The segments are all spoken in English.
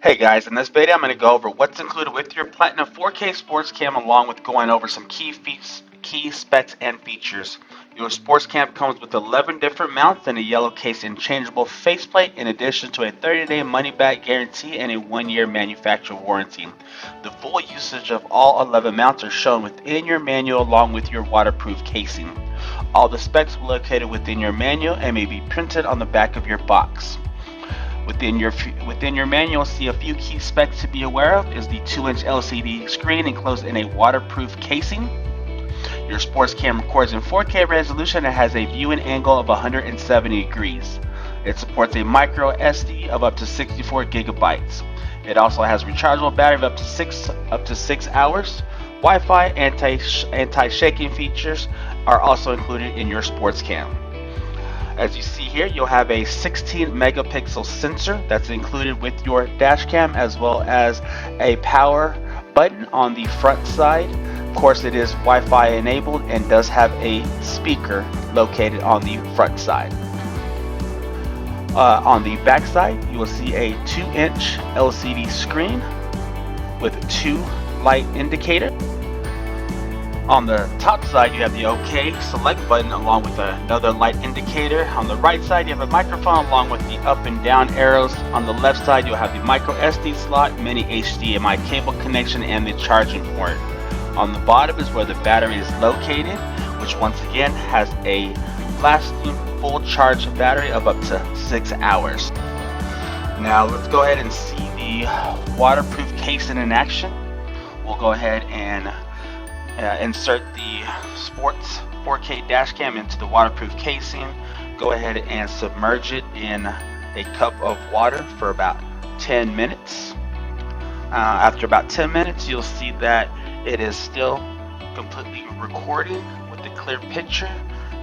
Hey guys, in this video I'm going to go over what's included with your Platinum 4K Sports Cam along with going over some key specs and features. Your Sports Cam comes with 11 different mounts and a yellow case interchangeable faceplate in addition to a 30-day money-back guarantee and a 1-year manufacturer warranty. The full usage of all 11 mounts are shown within your manual along with your waterproof casing. All the specs are located within your manual and may be printed on the back of your box. Within your manual, see a few key specs to be aware of is the 2-inch LCD screen enclosed in a waterproof casing. Your sports cam records in 4K resolution and has a viewing angle of 170 degrees. It supports a micro SD of up to 64 gigabytes. It also has a rechargeable battery of up to 6 hours. Wi-Fi anti-shaking features are also included in your sports cam. As you see here, you'll have a 16 megapixel sensor that's included with your dash cam, as well as a power button on the front side. Of course, it is Wi-Fi enabled and does have a speaker located on the front side. On the back side, you will see a 2-inch LCD screen with 2 light indicators. On the top side, you have the OK select button along with another light indicator. On the right side, you have a microphone along with the up and down arrows. On the left side, you'll have the micro SD slot, mini HDMI cable connection, and the charging port. On the bottom is where the battery is located, which once again has a lasting full charge battery of up to 6 hours. Now let's go ahead and see the waterproof casing in action. We'll go ahead and insert the Sports 4K dash cam into the waterproof casing. Go ahead and submerge it in a cup of water for about 10 minutes. After about 10 minutes, you'll see that it is still completely recording with a clear picture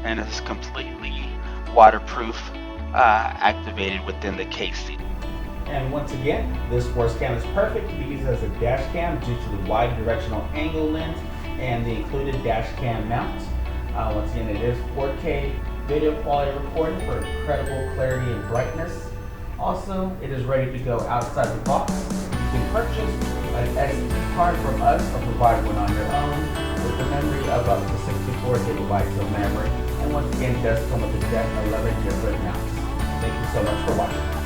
and it's completely waterproof activated within the casing. And once again, this sports cam is perfect to be used as a dash cam due to the wide directional angle lens and the included dash cam mount. Once again, it is 4K video quality recording for incredible clarity and brightness. Also, it is ready to go outside the box. You can purchase an SD card from us or provide one on your own with a memory of up to 64 gigabytes of memory. And once again, it does come with 11 different mounts. Thank you so much for watching.